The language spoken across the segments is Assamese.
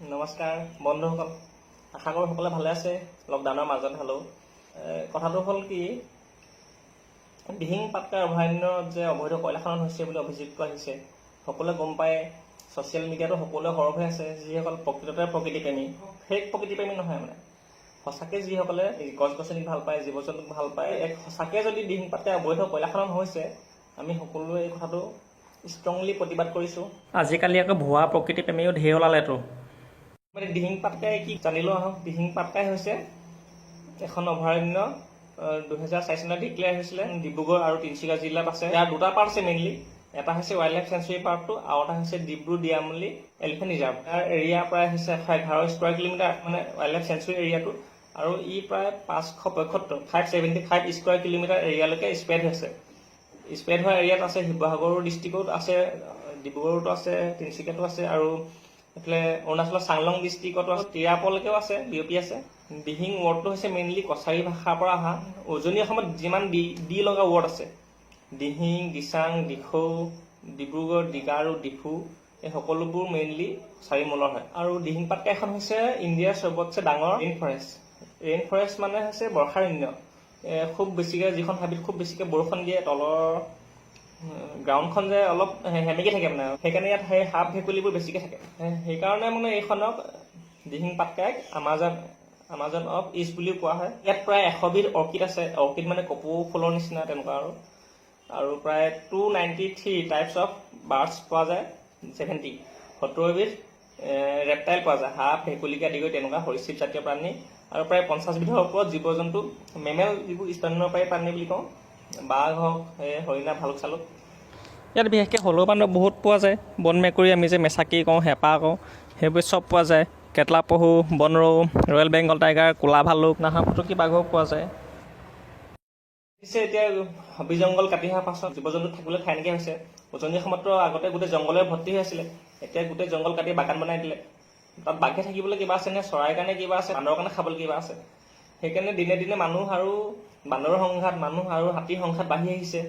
নমস্কাৰ বন্ধুসকল, আশা কৰোঁ সকলোৱে ভালে আছে। লকডাউনৰ মাজত হ'লেও কথাটো হ'ল কি, দিহিং পাটকাই অভয়াৰণ্যত যে অবৈধ কয়লা খনন হৈছে বুলি অভিযোগটো আহিছে, সকলোৱে গম পায়। ছ'চিয়েল মিডিয়াতো সকলোৱে সৰব হৈ আছে। যিসকল প্ৰকৃততে প্ৰকৃতিপ্ৰেমী, ফেক প্ৰকৃতিপ্ৰেমী নহয়, মানে সঁচাকৈ যিসকলে গছ গছনিক ভাল পায়, জীৱ জন্তুক ভাল পায়, সঁচাকৈ যদি দিহিং পাটকাই অবৈধ কয়লা খনন হৈছে, আমি সকলোৱে এই কথাটো ষ্ট্ৰংলি প্ৰতিবাদ কৰিছোঁ। আজিকালি আকৌ ভুৱা প্ৰকৃতিপ্ৰেমীও ঢেৰ ওলালেতো। দিহিং পাটকাই কি জানিলোঁ আহক। দিহিং পাটকাই হৈছে এখন অভয়াৰণ্য 2004 চনত ডিক্লেয়াৰ হৈছিলে। ডিব্ৰুগড় আৰু তিনিচুকীয়া জিলাত আছে। ইয়াৰ দুটা পাৰ্ট আছে মেইনলি। এটা হৈছে ৱাইল্ড লাইফ চেঞ্চুৰী পাৰ্টটো, আৰু এটা হৈছে ডিব্ৰু ডিয়ামলি এলিফেণ্ট ৰিজাৰ্ভ। ইয়াৰ এৰিয়া প্ৰায় হৈছে 111 স্কোৱাৰ কিলোমিটাৰ, মানে ৱাইল্ড লাইফ চেঞ্চুৰী এৰিয়াটো। আৰু ই প্ৰায় 575 স্কোৱাৰ কিলোমিটাৰ এৰিয়ালৈকে স্প্ৰেড হৈছে। স্প্ৰেড হোৱা এৰিয়াত আছে শিৱসাগৰ ডিষ্ট্ৰিক্টত আছে, ডিব্ৰুগড়তো আছে, তিনিচুকীয়াতো আছে, আৰু এইফালে অৰুণাচলৰ চাংলং ডিষ্ট্ৰিক্টতো আছে, তিৰাপলৈকেও আছে, বিয়পি আছে। দিহিং ৱৰ্ডটো হৈছে মেইনলি কছাৰী ভাষাৰ পৰা অহা। উজনি অসমত যিমান দি লগা ৱৰ্ড আছে, দিহিং, দিচাং, দিখৌ, ডিব্ৰুগড়, ডিগা আৰু ডিফু, এই সকলোবোৰ মেইনলি কছাৰী মূলৰ হয়। আৰু দিহিং পাটকাই এখন হৈছে ইণ্ডিয়াৰ চবতছে ডাঙৰ ৰেইন ফৰেষ্ট। ৰেইন ফৰেষ্ট মানে হৈছে বৰ্ষাৰণ্য। খুব বেছিকৈ যিখন হাবিত খুব বেছিকৈ বৰষুণ দিয়ে, তলৰ গ্ৰাউণ্ডখন যে অলপ সেমেকি থাকে, মানে সেইকাৰণে ইয়াত সেই সাপ ভেকুলিবোৰ বেছিকৈ থাকে। সেইকাৰণে মানে এইখনক দিহিং পাটকাইক আমাজন অফ ইষ্ট বুলিও কোৱা হয়। ইয়াত প্ৰায় 100 বিধ অৰ্কিড আছে। অৰ্কিড মানে কপৌ ফুলৰ নিচিনা তেনেকুৱা, আৰু প্ৰায় 293 টাইপছ অফ বাৰ্ডছ পোৱা যায়। 70 বিধ ৰেপটাইল পোৱা যায়, সাপ ভেকুলিকে আদি কৰি তেনেকুৱা সৰীসৃপ জাতীয় প্ৰাণী, আৰু প্ৰায় 50 বিধৰ ওপৰত জীৱ জন্তু, মেমেল যিবোৰ স্তন্যপায়ী প্ৰাণী বুলি কওঁ, বাঘ হওক, হৰিণা, ভালুক চালুক। ইয়াত বিশেষকৈ হলৌ বান্দৰ বহুত পোৱা যায়। বন মেকুৰী আমি যে মেচাকি কওঁ, হেপা কওঁ, সেইবোৰ চব পোৱা যায়। কেটলা পহু, বনৰৌ, ৰয়েল বেংগল টাইগাৰ, ক'লা ভালুক, নাহৰফুটুকী বাঘো পোৱা যায়। এতিয়া হাবি জংঘল কাটি অহাৰ পাছত জীৱ জন্তু থাকিবলৈ ঠাই নাইকিয়া হৈছে। উজনি অসমততো আগতে গোটেই জংঘলে ভৰ্তি হৈ আছিলে, এতিয়া গোটেই জংঘল কাটি বাগান বনাই দিলে। তাত বাঘে থাকিবলৈ কিবা আছে নে, চৰাইৰ কাৰণে কিবা আছে, বান্দৰৰ কাৰণে খাবলৈ কিবা আছে। সেইকাৰণে দিনে দিনে মানুহ আৰু বান্দৰৰ সংঘাত, মানুহ আৰু হাতীৰ সংঘাত বাঢ়ি আহিছে,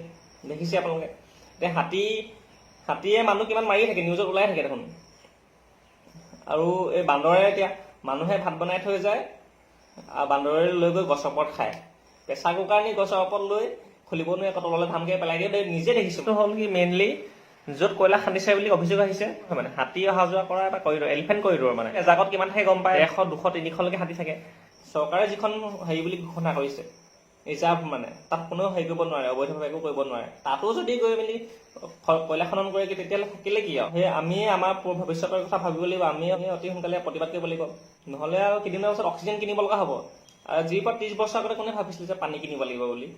দেখিছে আপোনালোকে। এতিয়া হাতীয়ে মানুহ কিমান মাৰি থাকে, নিউজত ওলাই থাকে দেখোন। আৰু এই বান্দৰে এতিয়া মানুহে ভাত বনাই থৈ যায়, আৰু বান্দৰে লৈ গৈ গছৰ ওপৰত খায়। প্ৰেছাৰ কুকাৰ নি গছৰ ওপৰত লৈ খুলিব নোৱাৰে, আকৌ তললৈ ধামকৈ পেলাই দিয়ে। নিজে দেখিছোঁ। এইটো হ'ল কি, মেইনলি য'ত কয়লা খান্দিছে বুলি অভিযোগ আহিছে, মানে হাতী অহা যোৱা কৰা এটা কৰিডৰ, এলিফেণ্ট কৰিডৰ। মানে এজাকত কিমান থাকে গম পায়, 100, 200, 300লৈকে হাতী থাকে। চৰকাৰে যিখন হেৰি বুলি ঘোষণা কৰিছে, ৰিজাৰ্ভ, মানে তাত কোনেও হেৰি কৰিব নোৱাৰে, অবৈধভাৱে একো কৰিব নোৱাৰে। তাতো যদি গৈ মেলি কয়লা খনন কৰে, তেতিয়াহ'লে থাকিলে কি আৰু। সেই আমিয়ে আমাৰ ভৱিষ্যতৰ কথা ভাবিব লাগিব। আমি অতি সোনকালে প্ৰতিবাদ কৰিব লাগিব, নহ'লে আৰু কেইদিনমানৰ পাছত অক্সিজেন কিনিব লগা হ'ব। আৰু যি পৰা 30 বছৰ আগতে কোনে ভাবিছিলে যে পানী কিনিব লাগিব বুলি।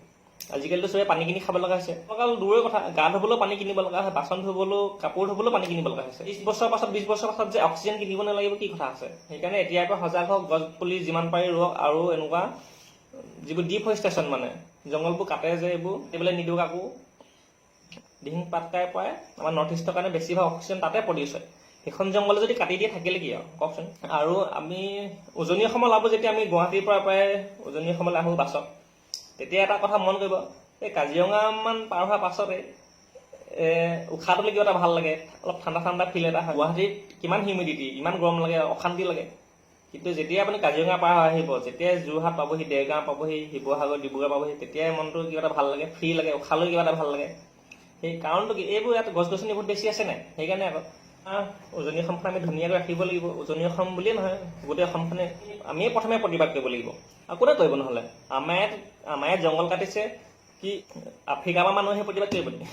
আজিকালিতো চবে পানী কিনি খাব লগা হৈছে। অকল দূৰৰ কথা, গা ধুবলৈও পানী কিনিব লগা হয়, বাচন ধুবলৈও, কাপোৰ ধুবলৈও পানী কিনিব লগা হৈছে। 30 বছৰ পাছত, 20 বছৰ পাছত যে অক্সিজেন কিনিব নালাগিব, কি কথা আছে। সেইকাৰণে এতিয়াৰ পৰা সজাগ হওক, গছ পুলি যিমান পাৰি ৰুৱক, আৰু এনেকুৱা যিবোৰ ডিফৰেষ্টেশ্যন, মানে জংঘলবোৰ কাটে যে, এইবোৰ এইবিলাক নিদিওঁ কাকো। দিহিং পাটকাই পৰাই আমাৰ নৰ্থ ইষ্টৰ কাৰণে বেছিভাগ অক্সিজেন তাতে প্ৰডিউচ হয়। সেইখন জংঘলে যদি কাটি দিয়ে, থাকিলে কি আৰু কওকচোন। আৰু আমি উজনি অসমলৈ আহোঁ, যেতিয়া আমি গুৱাহাটীৰ পৰা প্ৰায় উজনি অসমলৈ আহোঁ বাছত, তেতিয়া এটা কথা মন কৰিব, এই কাজিৰঙামান পাৰ হোৱাৰ পাছতে উশাহটো কিবা এটা ভাল লাগে, অলপ ঠাণ্ডা ঠাণ্ডা ফিল এটা হয়। গুৱাহাটীত কিমান হিউমিডিটি, ইমান গৰম লাগে, অশান্তি লাগে। কিন্তু যেতিয়া আপুনি কাজিৰঙা পাৰ হৈ আহিব, যেতিয়াই যোৰহাট পাবহি, দেৰগাঁও পাবহি, শিৱসাগৰ, ডিব্ৰুগড় পাবহি, তেতিয়াই মনটো কিবা এটা ভাল লাগে, ফ্ৰী লাগে, উশাহলৈ কিবা এটা ভাল লাগে। সেই কাৰণটো কি, এইবোৰ ইয়াত গছ গছনি বহুত বেছি আছে নাই, সেইকাৰণে আকৌ উজনি অসমখন আমি ধুনীয়াকৈ ৰাখিব লাগিব। উজনি অসম বুলিয়ে নহয়, গোটেই অসমখনে আমিয়ে প্ৰথমে প্ৰতিবাদ কৰিব লাগিব। আৰু কোনে কৰিব নহ'লে? আমাৰ ইয়াত জংঘল কাটিছে কি, আফ্ৰিকাৰ পৰা মানুহে প্ৰতিবাদ কৰিব নেকি?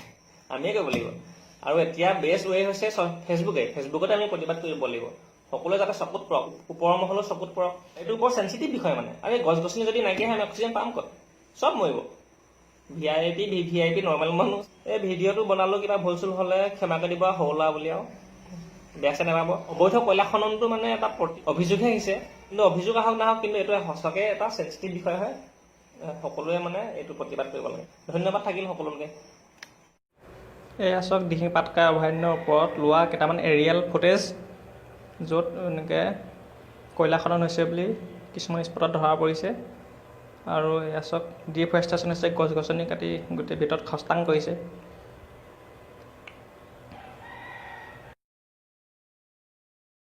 আমিয়ে কৰিব লাগিব। আৰু এতিয়া বেষ্ট ৱে হৈছে ফেচবুকতে আমি প্ৰতিবাদ কৰিব লাগিব। সকলোৱে যাতে চকুত পৰক, ওপৰৰ মহলৰ চকুত পৰক। এইটো বৰ চেঞ্চিটিভ বিষয় মানে। আৰু এই গছ গছনি যদি নাইকিয়া হয়, আমি অক্সিজেন পাম ক'ত? চব মৰিব। VIP নৰ্মেল মানুহ। এই ভিডিঅ'টো বনালোঁ, কিবা ভুল চুল হ'লে ক্ষমা কৰি দিব, সৰুলা বুলি আৰু বেয়া চেয়া নাপাব। অবৈধ কয়লা খননটো মানে এটা অভিযোগহে আহিছে, কিন্তু অভিযোগ আহক নাহক, কিন্তু এইটো সঁচাকৈ এটা চেঞ্চিটিভ বিষয় হয়। সকলোৱে মানে এইটো প্ৰতিবাদ কৰিব লাগে। ধন্যবাদ থাকিল সকলোকে। এয়া চাওক, দিহিং পাটকাই অভয়াৰণ্যৰ ওপৰত লোৱা কেইটামান এৰিয়েল ফুটেজ, য'ত এনেকৈ কয়লা খনন হৈছে বুলি কিছুমান স্পটত ধৰা পৰিছে। আৰু এয়া চাওক, ডিফৰেষ্টেশ্যন হৈছে, গছ গছনি কাটি গোটেই ভিতৰত খস্তাং কৰিছে।